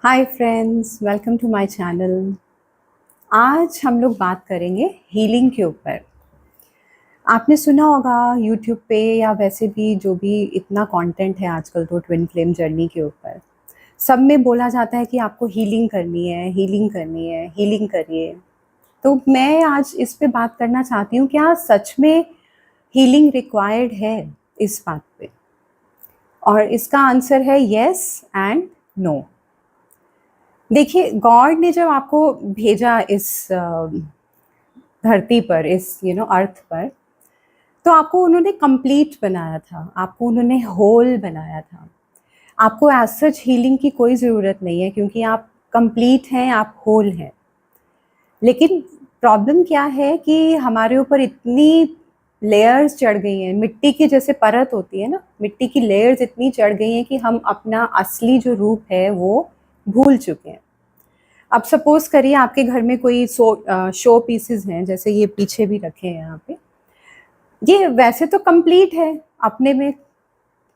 Hi friends, welcome to my channel. आज हम लोग बात करेंगे हीलिंग के ऊपर। आपने सुना होगा यूट्यूब पे या वैसे भी जो भी इतना कंटेंट है आजकल तो ट्विन फ्लेम जर्नी के ऊपर सब में बोला जाता है कि आपको हीलिंग करनी है, हीलिंग करनी है, हीलिंग करिए। तो मैं आज इस पे बात करना चाहती हूँ, क्या सच में हीलिंग रिक्वायर्ड है इस बात पे? और इसका आंसर है यस एंड नो। देखिए, गॉड ने जब आपको भेजा इस धरती पर, इस अर्थ पर, तो आपको उन्होंने कंप्लीट बनाया था, आपको उन्होंने होल बनाया था। आपको एज सच हीलिंग की कोई ज़रूरत नहीं है क्योंकि आप कंप्लीट हैं, आप होल हैं। लेकिन प्रॉब्लम क्या है कि हमारे ऊपर इतनी लेयर्स चढ़ गई हैं, मिट्टी की जैसे परत होती है ना, मिट्टी की लेयर्स इतनी चढ़ गई हैं कि हम अपना असली जो रूप है वो भूल चुके हैं। अब सपोज करिए आपके घर में कोई शो पीसेस हैं, जैसे ये पीछे भी रखे हैं यहाँ पे। ये वैसे तो कंप्लीट है, अपने में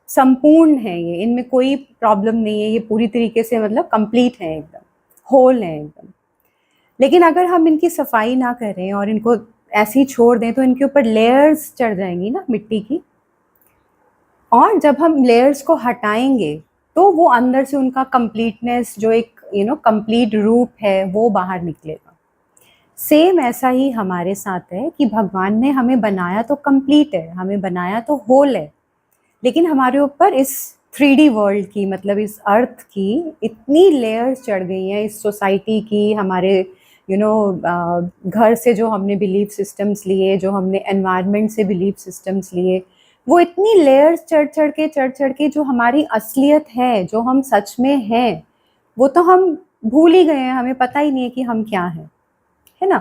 संपूर्ण है, ये इनमें कोई प्रॉब्लम नहीं है, ये पूरी तरीके से मतलब कंप्लीट है, एकदम होल है एकदम। लेकिन अगर हम इनकी सफाई ना करें और इनको ऐसे ही छोड़ दें तो इनके ऊपर लेयर्स चढ़ जाएंगी ना मिट्टी की। और जब हम लेयर्स को हटाएंगे तो वो अंदर से उनका कंप्लीटनेस, जो एक कंप्लीट रूप है, वो बाहर निकलेगा। सेम ऐसा ही हमारे साथ है कि भगवान ने हमें बनाया तो कंप्लीट है, हमें बनाया तो होल है, लेकिन हमारे ऊपर इस 3D वर्ल्ड की, मतलब इस अर्थ की इतनी लेयर्स चढ़ गई हैं, इस सोसाइटी की, हमारे घर से जो हमने बिलीफ सिस्टम्स लिए, जो हमने एनवायरनमेंट से बिलीफ सिस्टम्स लिए, वो इतनी लेयर्स चढ़ चढ़ के जो हमारी असलियत है, जो हम सच में हैं, वो तो हम भूल ही गए हैं, हमें पता ही नहीं है कि हम क्या हैं, है ना।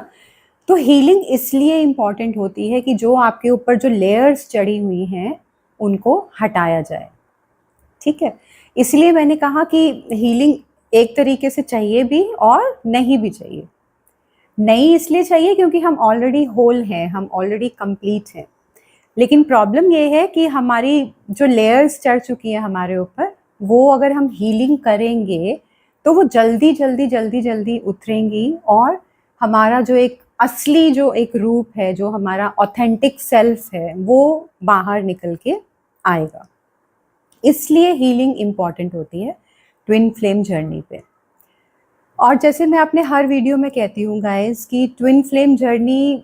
तो हीलिंग इसलिए इम्पॉर्टेंट होती है कि जो आपके ऊपर जो लेयर्स चढ़ी हुई हैं उनको हटाया जाए। ठीक है, इसलिए मैंने कहा कि हीलिंग एक तरीके से चाहिए भी और नहीं भी चाहिए। नहीं इसलिए चाहिए क्योंकि हम ऑलरेडी होल हैं, हम ऑलरेडी कंप्लीट हैं। लेकिन प्रॉब्लम ये है कि हमारी जो लेयर्स चढ़ चुकी हैं हमारे ऊपर, वो अगर हम हीलिंग करेंगे तो वो जल्दी जल्दी जल्दी जल्दी उतरेंगी और हमारा जो एक असली जो एक रूप है, जो हमारा ऑथेंटिक सेल्फ है, वो बाहर निकल के आएगा। इसलिए हीलिंग इम्पॉर्टेंट होती है ट्विन फ्लेम जर्नी पे। और जैसे मैं अपने हर वीडियो में कहती हूँ गाइस कि ट्विन फ्लेम जर्नी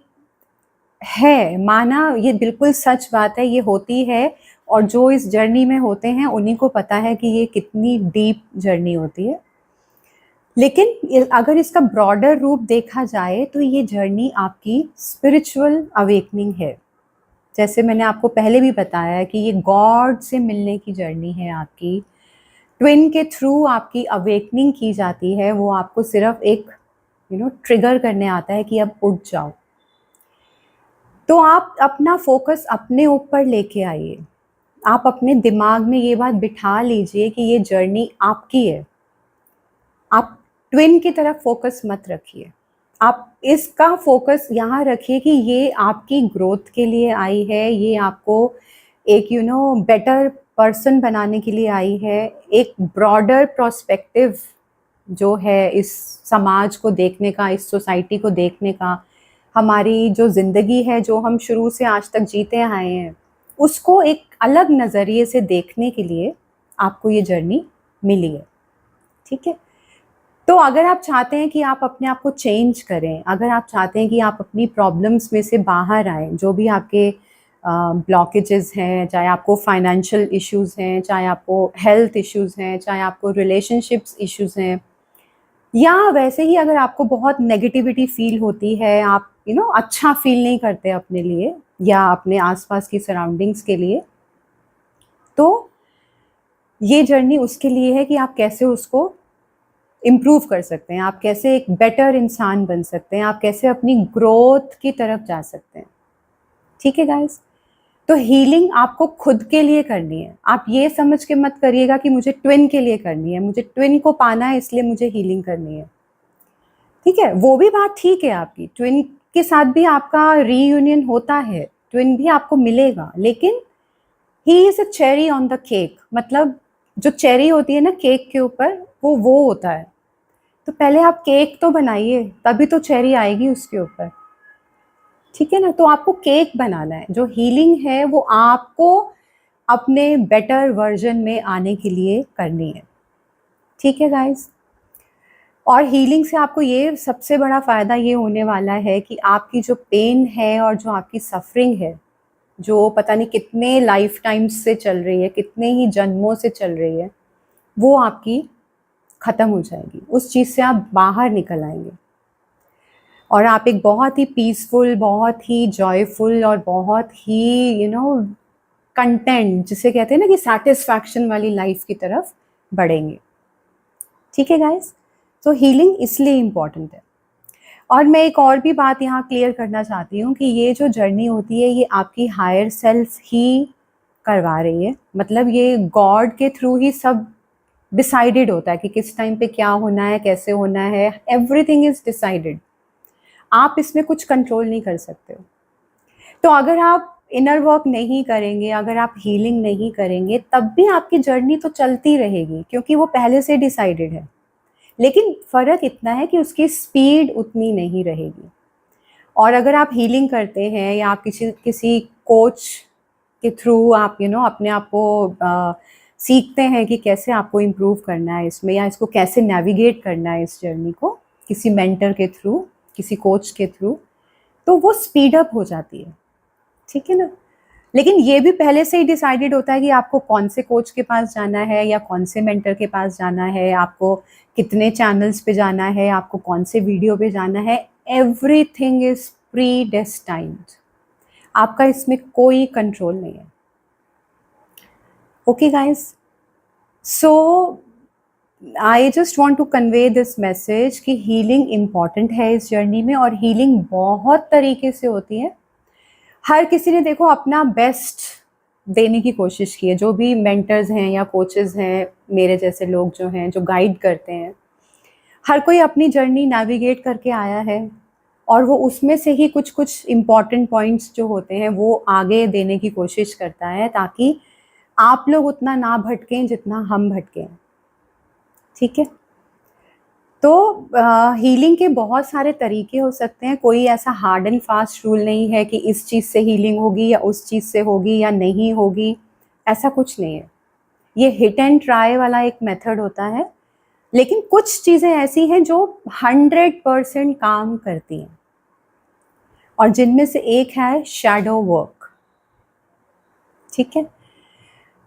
है, माना ये बिल्कुल सच बात है, ये होती है। और जो इस जर्नी में होते हैं उन्हीं को पता है कि ये कितनी डीप जर्नी होती है। लेकिन अगर इसका ब्रॉडर रूप देखा जाए तो ये जर्नी आपकी स्पिरिचुअल अवेकनिंग है। जैसे मैंने आपको पहले भी बताया है कि ये गॉड से मिलने की जर्नी है आपकी। ट्विन के थ्रू आपकी अवेकनिंग की जाती है, वो आपको सिर्फ एक ट्रिगर करने आता है कि अब उठ जाओ। तो आप अपना फोकस अपने ऊपर लेके आइए, आप अपने दिमाग में ये बात बिठा लीजिए कि ये जर्नी आपकी है। आप ट्विन की तरफ फोकस मत रखिए, आप इसका फोकस यहाँ रखिए कि ये आपकी ग्रोथ के लिए आई है, ये आपको एक बेटर पर्सन बनाने के लिए आई है। एक ब्रॉडर प्रोस्पेक्टिव जो है इस समाज को देखने का, इस सोसाइटी को देखने का, हमारी जो ज़िंदगी है, जो हम शुरू से आज तक जीते आए हैं, उसको एक अलग नज़रिए से देखने के लिए आपको ये जर्नी मिली है। ठीक है, तो अगर आप चाहते हैं कि आप अपने आप को चेंज करें, अगर आप चाहते हैं कि आप अपनी प्रॉब्लम्स में से बाहर आएँ, जो भी आपके ब्लॉकेजेस हैं, चाहे आपको फाइनेंशियल इश्यूज़ हैं, चाहे आपको हेल्थ इश्यूज़ हैं, चाहे आपको रिलेशनशिप्स इश्यूज़ हैं, या वैसे ही अगर आपको बहुत नेगेटिविटी फील होती है, आप अच्छा फील नहीं करते अपने लिए या अपने आसपास की सराउंडिंग्स के लिए, तो ये जर्नी उसके लिए है कि आप कैसे उसको इम्प्रूव कर सकते हैं, आप कैसे एक बेटर इंसान बन सकते हैं, आप कैसे अपनी ग्रोथ की तरफ जा सकते हैं। ठीक है गाइस, तो हीलिंग आपको खुद के लिए करनी है। आप ये समझ के मत करिएगा कि मुझे ट्विन के लिए करनी है, मुझे ट्विन को पाना है इसलिए मुझे हीलिंग करनी है। ठीक है, वो भी बात ठीक है आपकी, ट्विन के साथ भी आपका रीयूनियन होता है, ट्विन भी आपको मिलेगा, लेकिन he is a cherry on the cake. मतलब जो चेरी होती है ना केक के ऊपर, वो होता है। तो पहले आप केक तो बनाइए, तभी तो चेरी आएगी उसके ऊपर, ठीक है ना। तो आपको केक बनाना है, जो हीलिंग है वो आपको अपने बेटर वर्जन में आने के लिए करनी है, ठीक है गाइस। और हीलिंग से आपको ये सबसे बड़ा फ़ायदा ये होने वाला है कि आपकी जो पेन है और जो आपकी सफरिंग है, जो पता नहीं कितने लाइफ टाइम्स से चल रही है, कितने ही जन्मों से चल रही है, वो आपकी ख़त्म हो जाएगी। उस चीज़ से आप बाहर निकल आएंगे और आप एक बहुत ही पीसफुल, बहुत ही जॉयफुल और बहुत ही कंटेंट, जिसे कहते हैं ना कि सेटिस्फैक्शन वाली लाइफ की तरफ बढ़ेंगे, ठीक है गाइस। तो हीलिंग इसलिए इम्पॉर्टेंट है। और मैं एक और भी बात यहाँ क्लियर करना चाहती हूँ कि ये जो जर्नी होती है ये आपकी हायर सेल्फ ही करवा रही है। मतलब ये गॉड के थ्रू ही सब डिसाइडेड होता है कि किस टाइम पे क्या होना है, कैसे होना है, एवरीथिंग इज डिसाइडेड। आप इसमें कुछ कंट्रोल नहीं कर सकते हो। तो अगर आप इनर वर्क नहीं करेंगे, अगर आप हीलिंग नहीं करेंगे, तब भी आपकी जर्नी तो चलती रहेगी, क्योंकि वो पहले से डिसाइडेड है। लेकिन फ़र्क इतना है कि उसकी स्पीड उतनी नहीं रहेगी। और अगर आप हीलिंग करते हैं या आप किसी किसी कोच के थ्रू आप अपने आप को सीखते हैं कि कैसे आपको इम्प्रूव करना है इसमें, या इसको कैसे नेविगेट करना है इस जर्नी को, किसी मेंटर के थ्रू, किसी कोच के थ्रू, तो वो स्पीड अप हो जाती है, ठीक है ना। लेकिन ये भी पहले से ही डिसाइडेड होता है कि आपको कौन से कोच के पास जाना है या कौन से मेंटर के पास जाना है, आपको कितने चैनल्स पे जाना है, आपको कौन से वीडियो पे जाना है। एवरीथिंग इज प्री डेस्टाइन्ड, आपका इसमें कोई कंट्रोल नहीं है। Okay guys, so I just want to convey this message कि हीलिंग इम्पॉर्टेंट है इस जर्नी में, और हीलिंग बहुत तरीके से होती है। हर किसी ने देखो अपना बेस्ट देने की कोशिश की है, जो भी मेंटर्स हैं या कोचेस हैं, मेरे जैसे लोग जो हैं जो गाइड करते हैं, हर कोई अपनी जर्नी नेविगेट करके आया है, और वो उसमें से ही कुछ कुछ इम्पॉर्टेंट पॉइंट्स जो होते हैं वो आगे देने की कोशिश करता है, ताकि आप लोग उतना ना भटकें जितना हम भटकें, ठीक है। तो हीलिंग के बहुत सारे तरीके हो सकते हैं, कोई ऐसा हार्ड एंड फास्ट रूल नहीं है कि इस चीज़ से हीलिंग होगी या उस चीज़ से होगी या नहीं होगी, ऐसा कुछ नहीं है। ये हिट एंड ट्राई वाला एक मेथड होता है। लेकिन कुछ चीज़ें ऐसी हैं जो 100% काम करती हैं, और जिनमें से एक है शैडो वर्क, ठीक है।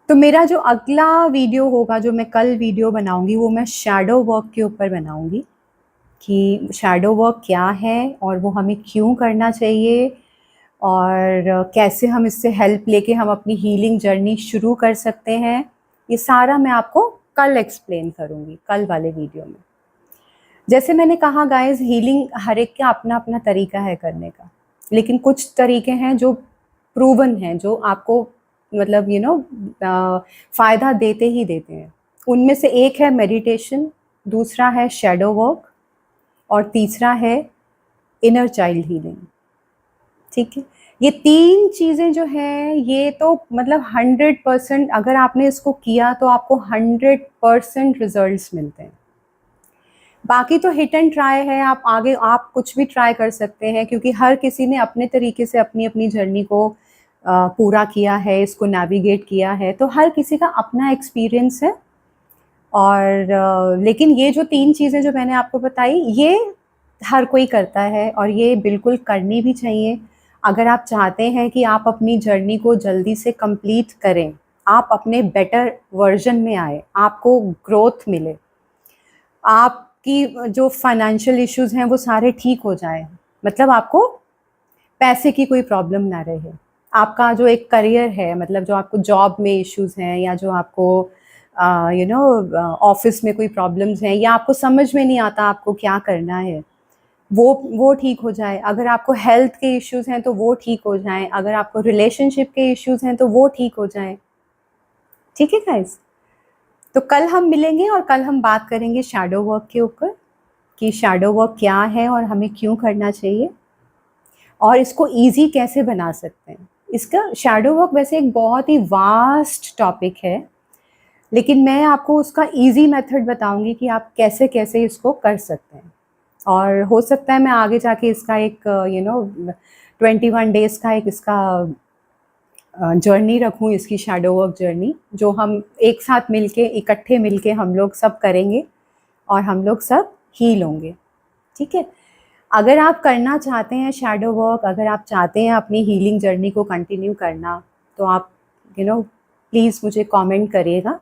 तो मेरा जो अगला वीडियो होगा, जो मैं कल वीडियो बनाऊंगी, वो मैं शैडो वर्क के ऊपर बनाऊंगी कि शैडो वर्क क्या है और वो हमें क्यों करना चाहिए, और कैसे हम इससे हेल्प लेके हम अपनी हीलिंग जर्नी शुरू कर सकते हैं। ये सारा मैं आपको कल एक्सप्लेन करूँगी, कल वाले वीडियो में। जैसे मैंने कहा गाइस, हीलिंग हर एक का अपना अपना तरीका है करने का, लेकिन कुछ तरीके हैं जो प्रूवन हैं, जो आपको मतलब फ़ायदा देते ही देते हैं। उनमें से एक है मेडिटेशन, दूसरा है शैडो वर्क, और तीसरा है इनर चाइल्ड हीलिंग, ठीक है। ये तीन चीज़ें जो हैं, ये तो मतलब 100%, अगर आपने इसको किया तो आपको 100% रिजल्ट्स मिलते हैं। बाकी तो हिट एंड ट्राई है, आप आगे आप कुछ भी ट्राई कर सकते हैं, क्योंकि हर किसी ने अपने तरीके से अपनी अपनी जर्नी को पूरा किया है, इसको नेविगेट किया है, तो हर किसी का अपना एक्सपीरियंस है। और लेकिन ये जो तीन चीज़ें जो मैंने आपको बताई, ये हर कोई करता है और ये बिल्कुल करनी भी चाहिए। अगर आप चाहते हैं कि आप अपनी जर्नी को जल्दी से कंप्लीट करें, आप अपने बेटर वर्जन में आए, आपको ग्रोथ मिले, आपकी जो फाइनेंशियल इश्यूज़ हैं वो सारे ठीक हो जाएं, मतलब आपको पैसे की कोई प्रॉब्लम ना रहे, आपका जो एक करियर है, मतलब जो आपको जॉब में इश्यूज़ हैं, या जो आपको ऑफिस में कोई प्रॉब्लम्स हैं, या आपको समझ में नहीं आता आपको क्या करना है, वो ठीक हो जाए। अगर आपको हेल्थ के इश्यूज़ हैं तो वो ठीक हो जाएं, अगर आपको रिलेशनशिप के इश्यूज़ हैं तो वो ठीक हो जाएं, ठीक है गाइस। तो कल हम मिलेंगे और कल हम बात करेंगे शैडो वर्क के ऊपर, कि शैडो वर्क क्या है और हमें क्यों करना चाहिए, और इसको ईजी कैसे बना सकते हैं। इसका शैडो वर्क वैसे एक बहुत ही वास्ट टॉपिक है, लेकिन मैं आपको उसका ईजी मेथड बताऊंगी कि आप कैसे कैसे इसको कर सकते हैं। और हो सकता है मैं आगे जाके इसका एक 21 डेज़ का एक इसका जर्नी रखूं, इसकी शैडो वर्क जर्नी, जो हम एक साथ मिलके इकट्ठे मिलके हम लोग सब करेंगे और हम लोग सब हील होंगे। ठीक है, अगर आप करना चाहते हैं शैडो वर्क, अगर आप चाहते हैं अपनी हीलिंग जर्नी को कंटिन्यू करना, तो आप प्लीज़ मुझे कमेंट करिएगा।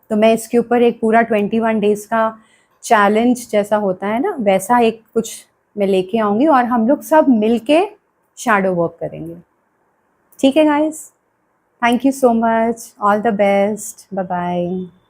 तो मैं इसके ऊपर एक पूरा 21 डेज़ का चैलेंज जैसा होता है ना, वैसा एक कुछ मैं लेके आऊँगी और हम लोग सब मिलके शैडो वर्क करेंगे। ठीक है guys, thank you so much, all the best, bye bye.